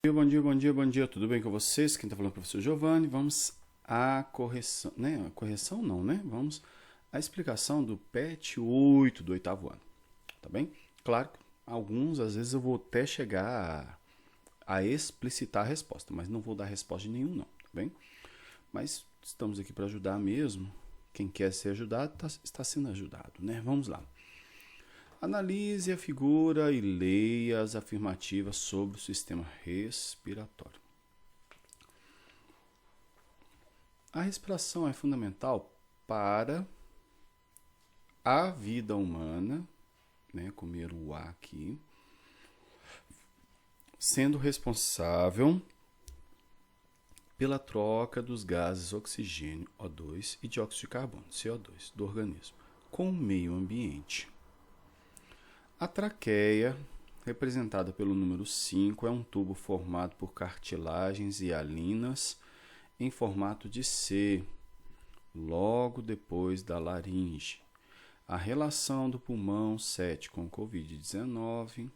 Bom dia, tudo bem com vocês? Quem está falando é o professor Giovanni. Vamos à correção, né? A correção não, né? Vamos à explicação do PET 8 do oitavo ano, tá bem? Claro que alguns, às vezes, eu vou até chegar a explicitar a resposta, mas não vou dar resposta de nenhum não, tá bem? Mas estamos aqui para ajudar mesmo. Quem quer ser ajudado está sendo ajudado, né? Vamos lá. Analise a figura e leia as afirmativas sobre o sistema respiratório. A respiração é fundamental para a vida humana, né, comer o ar aqui, sendo responsável pela troca dos gases oxigênio, O2, e dióxido de carbono, CO2, do organismo, com o meio ambiente. A traqueia, representada pelo número 5, é um tubo formado por cartilagens e alinas em formato de C, logo depois da laringe. A relação do pulmão 7 com Covid-19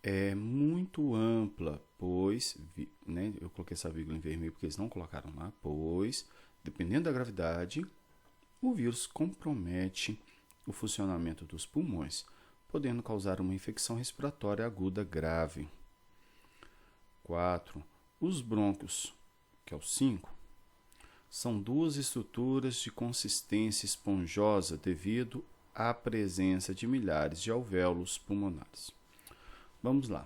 é muito ampla, pois, né, eu coloquei essa vírgula em vermelho porque eles não colocaram lá, pois, dependendo da gravidade, o vírus compromete o funcionamento dos pulmões, podendo causar uma infecção respiratória aguda grave. 4. Os brônquios, que é o 5, são duas estruturas de consistência esponjosa devido à presença de milhares de alvéolos pulmonares. Vamos lá.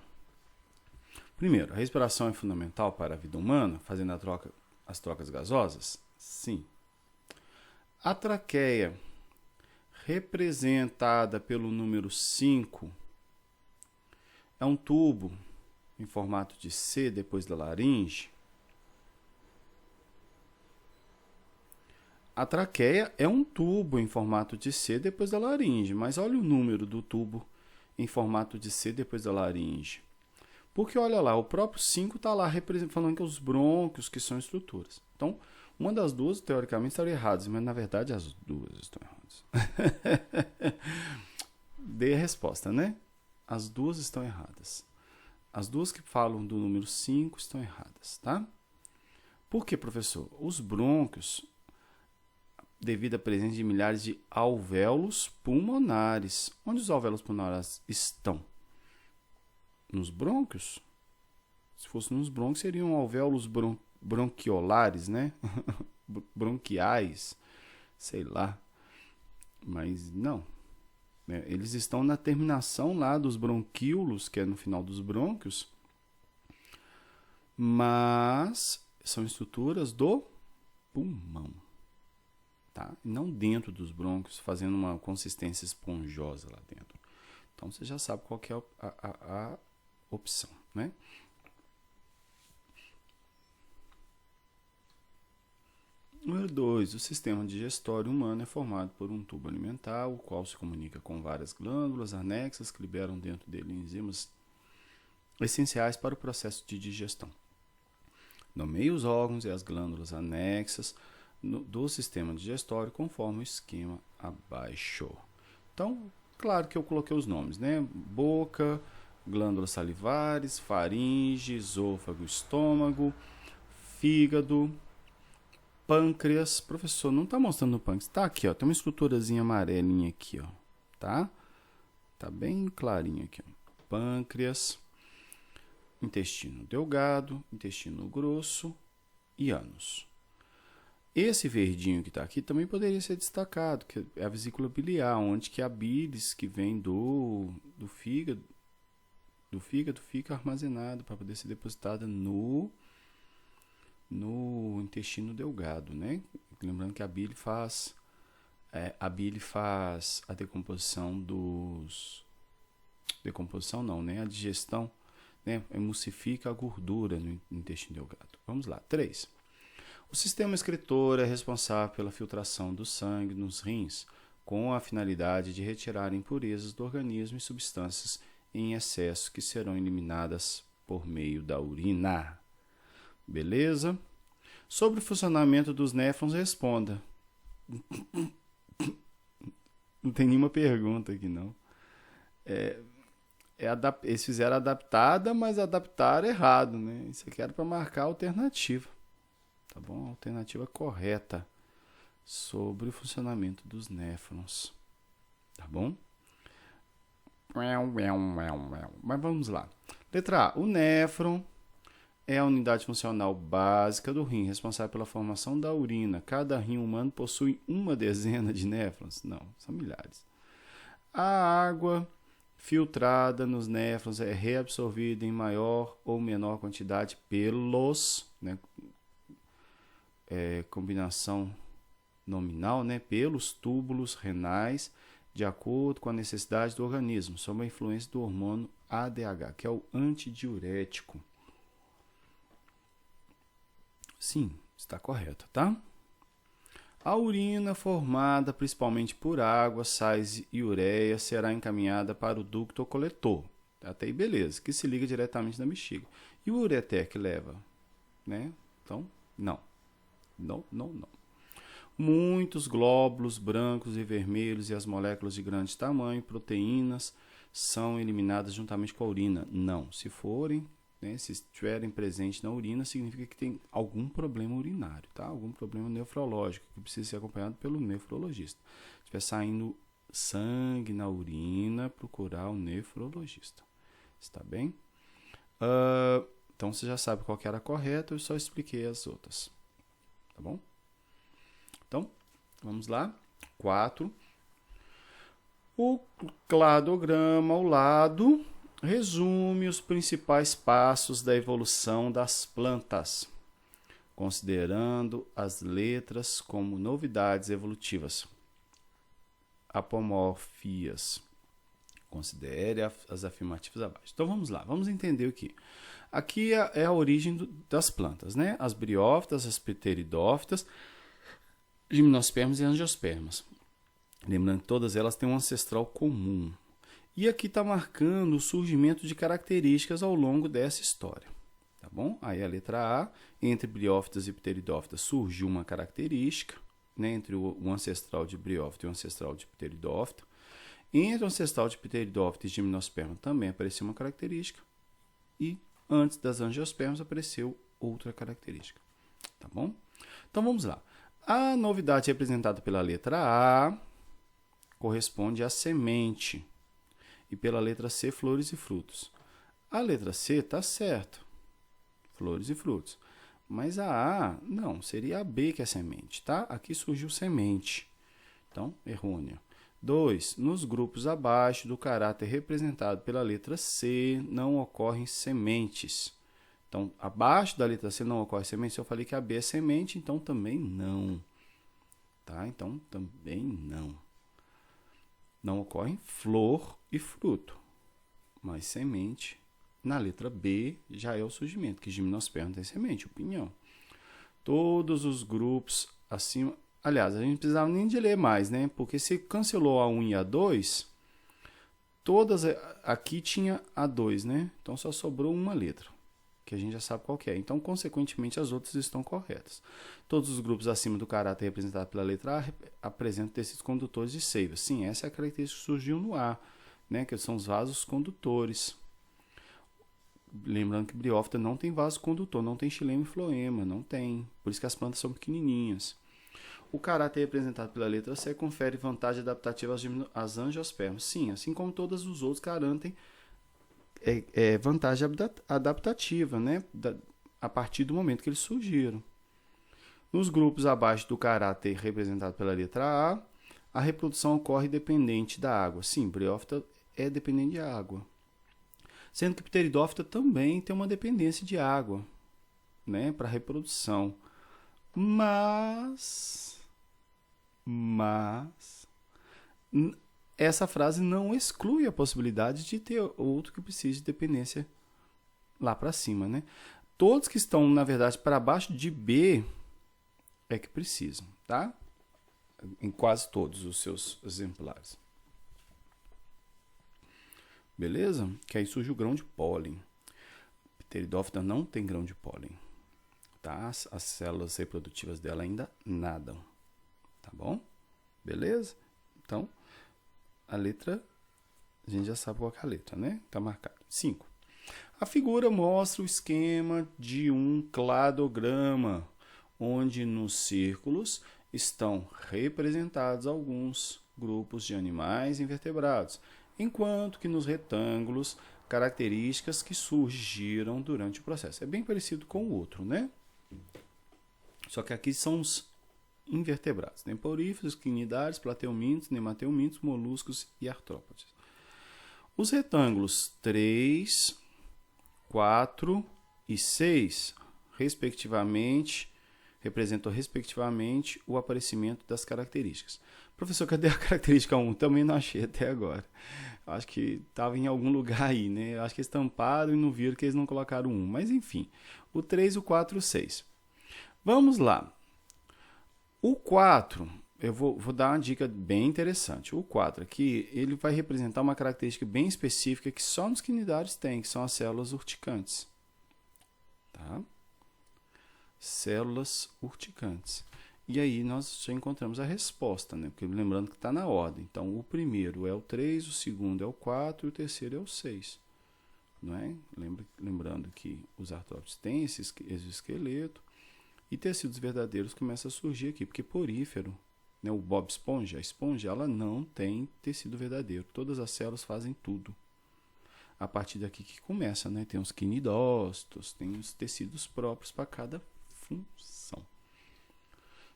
Primeiro, a respiração é fundamental para a vida humana, fazendo as trocas gasosas? Sim. A traqueia, representada pelo número 5, é um tubo em formato de C depois da laringe. A traqueia é um tubo em formato de C depois da laringe, mas olha o número do tubo em formato de C depois da laringe. Porque olha lá, o próprio 5 está lá falando que os brônquios que são estruturas. Então, uma das duas, teoricamente, estaria errada, mas na verdade as duas estão erradas. Dei a resposta, né? As duas estão erradas. As duas que falam do número 5 estão erradas, tá? Por que, professor? Os brônquios, devido à presença de milhares de alvéolos pulmonares. Onde os alvéolos pulmonares estão? Nos brônquios? Se fosse nos brônquios, seriam alvéolos bronquiolares, né? Bronquiais, sei lá. Mas não. Eles estão na terminação lá dos bronquíolos, que é no final dos brônquios, mas são estruturas do pulmão, tá? Não dentro dos brônquios, fazendo uma consistência esponjosa lá dentro. Então você já sabe qual que é a opção, né? Número 2. O sistema digestório humano é formado por um tubo alimentar, o qual se comunica com várias glândulas anexas que liberam dentro dele enzimas essenciais para o processo de digestão. Nomeie os órgãos e as glândulas anexas do sistema digestório conforme o esquema abaixo. Então, claro que eu coloquei os nomes, né? Boca, glândulas salivares, faringe, esôfago, estômago, fígado, pâncreas. Professor, não está mostrando o pâncreas. Está aqui, ó. Tem uma estruturazinha amarelinha aqui, ó. Tá? Tá bem clarinho aqui, ó. Pâncreas, intestino delgado, intestino grosso e ânus. Esse verdinho que está aqui também poderia ser destacado, que é a vesícula biliar, onde que a bilis que vem do fígado fica armazenado para poder ser depositada no intestino delgado, né? Lembrando que a bile faz a decomposição decomposição não, né? A digestão, né? Emulsifica a gordura no intestino delgado. Vamos lá. 3. O sistema excretor é responsável pela filtração do sangue nos rins, com a finalidade de retirar impurezas do organismo e substâncias em excesso que serão eliminadas por meio da urina. Beleza? Sobre o funcionamento dos néfrons, responda. Não tem nenhuma pergunta aqui, não. Eles fizeram adaptada, mas adaptaram errado, né? Isso aqui era para marcar a alternativa, tá bom? A alternativa correta sobre o funcionamento dos néfrons, tá bom? Mas vamos lá. Letra A. O néfron é a unidade funcional básica do rim, responsável pela formação da urina. Cada rim humano possui uma dezena de néfrons? Não, são milhares. A água filtrada nos néfrons é reabsorvida em maior ou menor quantidade pelos, né, combinação nominal, né, pelos túbulos renais, de acordo com a necessidade do organismo, sob a influência do hormônio ADH, que é o antidiurético. Sim, está correto, tá? A urina formada principalmente por água, sais e ureia será encaminhada para o ducto coletor. Até aí beleza, que se liga diretamente na bexiga. E o ureter que leva? Né? Então, não. Não. Muitos glóbulos brancos e vermelhos e as moléculas de grande tamanho, proteínas, são eliminadas juntamente com a urina. Não. Se forem, né, se estiverem presentes na urina, significa que tem algum problema urinário, tá? Algum problema nefrológico que precisa ser acompanhado pelo nefrologista. Se estiver saindo sangue na urina, procurar o nefrologista. Está bem? Então você já sabe qual que era a correta, eu só expliquei as outras. Tá bom? Então, vamos lá. 4. O cladograma ao lado resume os principais passos da evolução das plantas, considerando as letras como novidades evolutivas. Apomorfias. Considere as afirmativas abaixo. Então vamos lá, vamos entender o que. Aqui é a origem das plantas, né? As briófitas, as pteridófitas, gimnospermas e angiospermas. Lembrando que todas elas têm um ancestral comum. E aqui está marcando o surgimento de características ao longo dessa história. Tá bom? Aí a letra A, entre briófitas e pteridófitas surgiu uma característica, né? Entre o ancestral de briófita e o ancestral de pteridófita. Entre o ancestral de pteridófita e gimnosperma também apareceu uma característica. E antes das angiospermas apareceu outra característica. Tá bom? Então vamos lá. A novidade representada pela letra A corresponde à semente. E pela letra C, flores e frutos. A letra C está certo. Flores e frutos. Mas a A, não, seria a B que é semente, tá? Aqui surgiu semente. Então, errônea. 2. Nos grupos abaixo do caráter representado pela letra C, não ocorrem sementes. Então, abaixo da letra C não ocorre semente. Se eu falei que a B é semente, então também não. Tá? Então, também não. Não ocorrem flor e fruto. Mas semente, na letra B, já é o surgimento, que gimnosperma tem semente, o pinhão. Todos os grupos acima... Aliás, a gente não precisava nem de ler mais, né? Porque se cancelou a 1 e a 2, todas aqui tinha a 2, né? Então só sobrou uma letra, que a gente já sabe qual que é. Então, consequentemente, as outras estão corretas. Todos os grupos acima do caráter representado pela letra A apresentam tecidos condutores de seiva. Sim, essa é a característica que surgiu no A, né? Que são os vasos condutores. Lembrando que briófita não tem vaso condutor, não tem xilema e floema, não tem. Por isso que as plantas são pequenininhas. O caráter representado pela letra C confere vantagem adaptativa às angiospermas. Sim, assim como todos os outros garantem vantagem adaptativa, né? A partir do momento que eles surgiram. Nos grupos abaixo do caráter representado pela letra A, a reprodução ocorre dependente da água. Sim, briófita é dependente de água. Sendo que pteridófita também tem uma dependência de água, né? Para reprodução. Mas essa frase não exclui a possibilidade de ter outro que precise de dependência lá para cima, né? Todos que estão, na verdade, para baixo de B é que precisam, tá? Em quase todos os seus exemplares. Beleza? Que aí surge o grão de pólen. Pteridófita não tem grão de pólen. Tá? As células reprodutivas dela ainda nadam. Tá bom? Beleza? Então, a letra A gente já sabe qual é a letra, né? Está marcado. 5. A figura mostra o esquema de um cladograma, onde nos círculos estão representados alguns grupos de animais invertebrados, enquanto que nos retângulos, características que surgiram durante o processo. É bem parecido com o outro, né? Só que aqui são os invertebrados, temporíferos, quinidários, plateumintos, nemateumintos, moluscos e artrópodes. Os retângulos 3, 4 e 6, respectivamente, representam respectivamente o aparecimento das características. Professor, cadê a característica 1? Também não achei até agora. Acho que estava em algum lugar aí, né? Acho que eles estamparam e não viram que eles não colocaram 1. Mas enfim, o 3, o 4 e o 6. Vamos lá. O 4, eu vou dar uma dica bem interessante. O 4 aqui, ele vai representar uma característica bem específica que só nos quinidários tem, que são as células urticantes. Tá? Células urticantes. E aí nós já encontramos a resposta, né? Porque lembrando que está na ordem. Então, o primeiro é o 3, o segundo é o 4 e o terceiro é o 6. Não é? Lembrando que os artrópodes têm esse exoesqueleto e tecidos verdadeiros começam a surgir aqui, porque porífero, né? O Bob Esponja, a esponja, ela não tem tecido verdadeiro. Todas as células fazem tudo. A partir daqui que começa, né? Tem os quinidócitos, tem os tecidos próprios para cada função.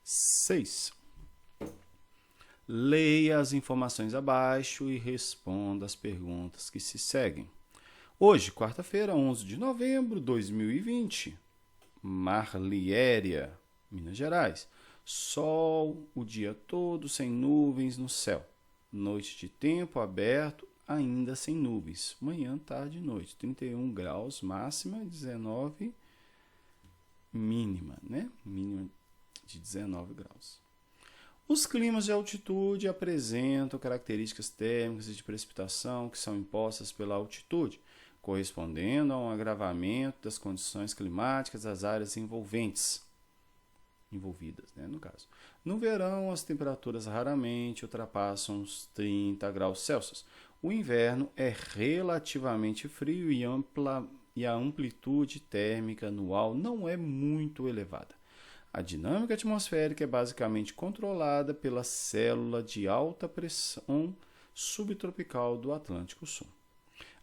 6. Leia as informações abaixo e responda as perguntas que se seguem. Hoje, quarta-feira, 11 de novembro de 2020, Marliéria, Minas Gerais. Sol o dia todo sem nuvens no céu. Noite de tempo aberto, ainda sem nuvens. Manhã, tarde e noite. 31 graus máxima, 19 mínima, né? Mínima de 19 graus. Os climas de altitude apresentam características térmicas e de precipitação que são impostas pela altitude, correspondendo a um agravamento das condições climáticas das áreas envolvidas, né, no caso. No verão, as temperaturas raramente ultrapassam os 30 graus Celsius. O inverno é relativamente frio e a amplitude térmica anual não é muito elevada. A dinâmica atmosférica é basicamente controlada pela célula de alta pressão subtropical do Atlântico Sul.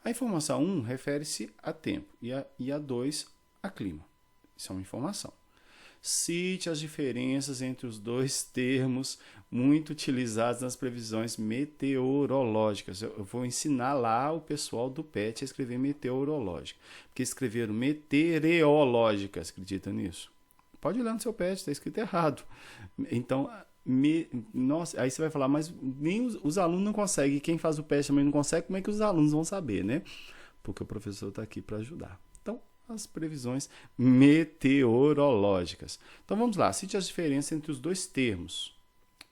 A informação 1 refere-se a tempo e a 2 a clima. Isso é uma informação. Cite as diferenças entre os dois termos muito utilizados nas previsões meteorológicas. Eu vou ensinar lá o pessoal do PET a escrever meteorológica, porque escreveram meteorológicas, acredita nisso? Pode olhar no seu PET, está escrito errado. Então, nossa, aí você vai falar, mas nem os alunos não conseguem, quem faz o PET também não consegue, como é que os alunos vão saber, né? Porque o professor está aqui para ajudar. Então, as previsões meteorológicas. Então, vamos lá, cite as diferenças entre os dois termos,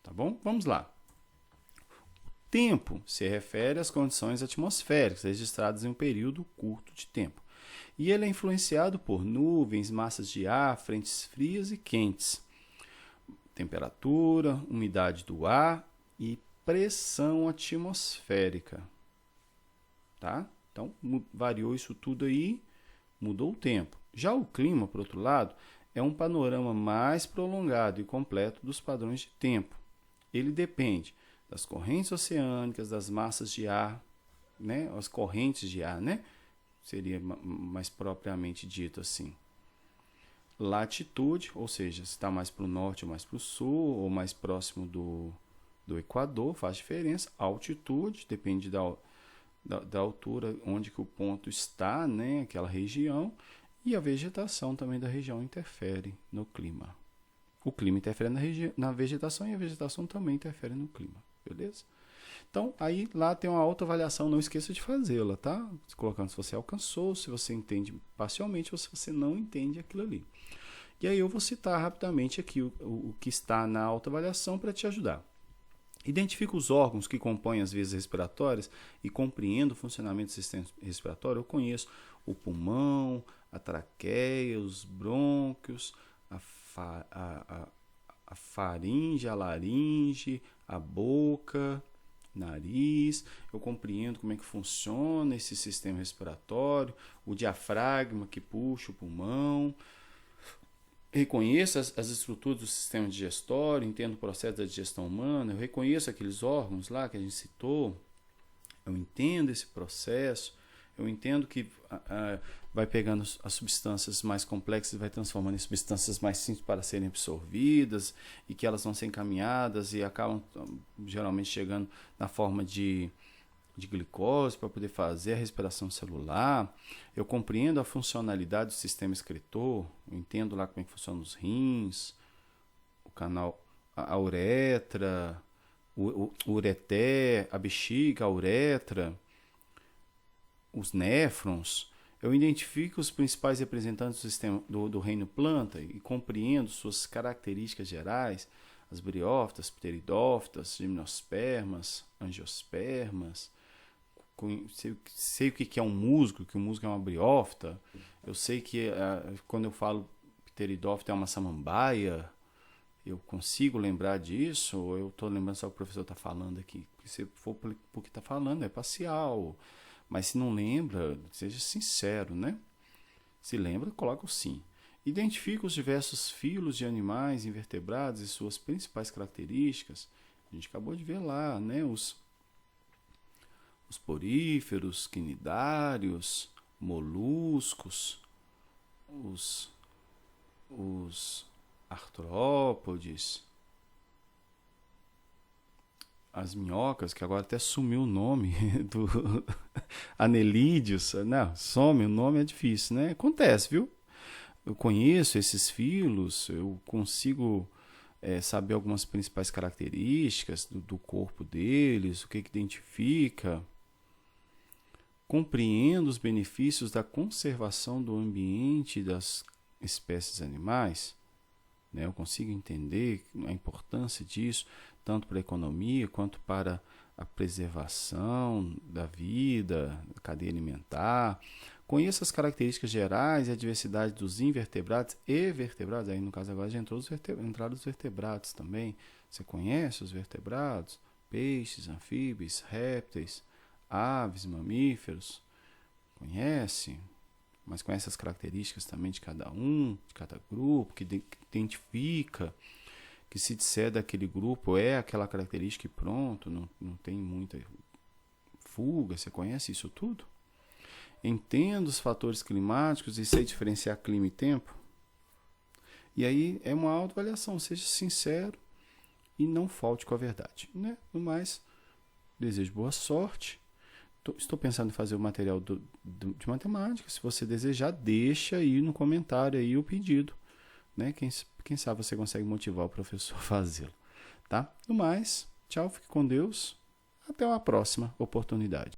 tá bom? Vamos lá. Tempo se refere às condições atmosféricas registradas em um período curto de tempo. E ele é influenciado por nuvens, massas de ar, frentes frias e quentes, temperatura, umidade do ar e pressão atmosférica. Tá? Então, variou isso tudo aí, mudou o tempo. Já o clima, por outro lado, é um panorama mais prolongado e completo dos padrões de tempo. Ele depende das correntes oceânicas, das massas de ar, né? As correntes de ar, né? Seria mais propriamente dito assim. Latitude, ou seja, se está mais para o norte ou mais para o sul, ou mais próximo do Equador, faz diferença. Altitude, depende da altura onde que o ponto está, né, aquela região. E a vegetação também da região interfere no clima. O clima interfere na vegetação e a vegetação também interfere no clima, beleza? Então, aí lá tem uma autoavaliação, não esqueça de fazê-la, tá? Colocando se você alcançou, se você entende parcialmente ou se você não entende aquilo ali. E aí eu vou citar rapidamente aqui o que está na autoavaliação para te ajudar. Identifica os órgãos que compõem as vias respiratórias e compreendo o funcionamento do sistema respiratório. Eu conheço o pulmão, a traqueia, os brônquios, a faringe, a laringe, a boca, nariz, eu compreendo como é que funciona esse sistema respiratório, o diafragma que puxa o pulmão, reconheço as estruturas do sistema digestório, entendo o processo da digestão humana, eu reconheço aqueles órgãos lá que a gente citou, eu entendo esse processo, eu entendo que vai pegando as substâncias mais complexas e vai transformando em substâncias mais simples para serem absorvidas e que elas vão ser encaminhadas e acabam geralmente chegando na forma de glicose para poder fazer a respiração celular. Eu compreendo a funcionalidade do sistema excretor, eu entendo lá como é que funcionam os rins, o canal, a uretra, o ureter, a bexiga, a uretra, os néfrons. Eu identifico os principais representantes do sistema do reino planta e compreendo suas características gerais, as briófitas, pteridófitas, gimnospermas, angiospermas. Sei o que é um musgo, que o musgo é uma briófita. Eu sei que quando eu falo pteridófita é uma samambaia. Eu consigo lembrar disso, ou eu estou lembrando só o que o professor está falando aqui? Porque se for porque está falando, é parcial. Mas se não lembra, seja sincero, né? Se lembra, coloca o sim. Identifica os diversos filos de animais invertebrados e suas principais características. A gente acabou de ver lá, né? Os poríferos, quinidários, moluscos, os artrópodes, as minhocas, que agora até sumiu o nome do anelídeos. Não, some, o nome é difícil, né? Acontece, viu? Eu conheço esses filos, eu consigo saber algumas principais características do corpo deles, o que identifica. Compreendo os benefícios da conservação do ambiente e das espécies animais. Né? Eu consigo entender a importância disso, tanto para a economia quanto para a preservação da vida, da cadeia alimentar. Conheço as características gerais e a diversidade dos invertebrados e vertebrados. Aí, no caso, agora já entraram os vertebrados também. Você conhece os vertebrados? Peixes, anfíbios, répteis, aves, mamíferos. Conhece? Mas conhece as características também de cada um, de cada grupo, que identifica que se disser daquele grupo é aquela característica e pronto, não tem muita fuga. Você conhece isso tudo? Entendo os fatores climáticos e sei diferenciar clima e tempo. E aí é uma autoavaliação, seja sincero e não falte com a verdade. Né? No mais, desejo boa sorte. Estou pensando em fazer o material de matemática. Se você desejar, deixa aí no comentário aí o pedido. Né? Quem sabe você consegue motivar o professor a fazê-lo. Tá? No mais, tchau, fique com Deus. Até uma próxima oportunidade.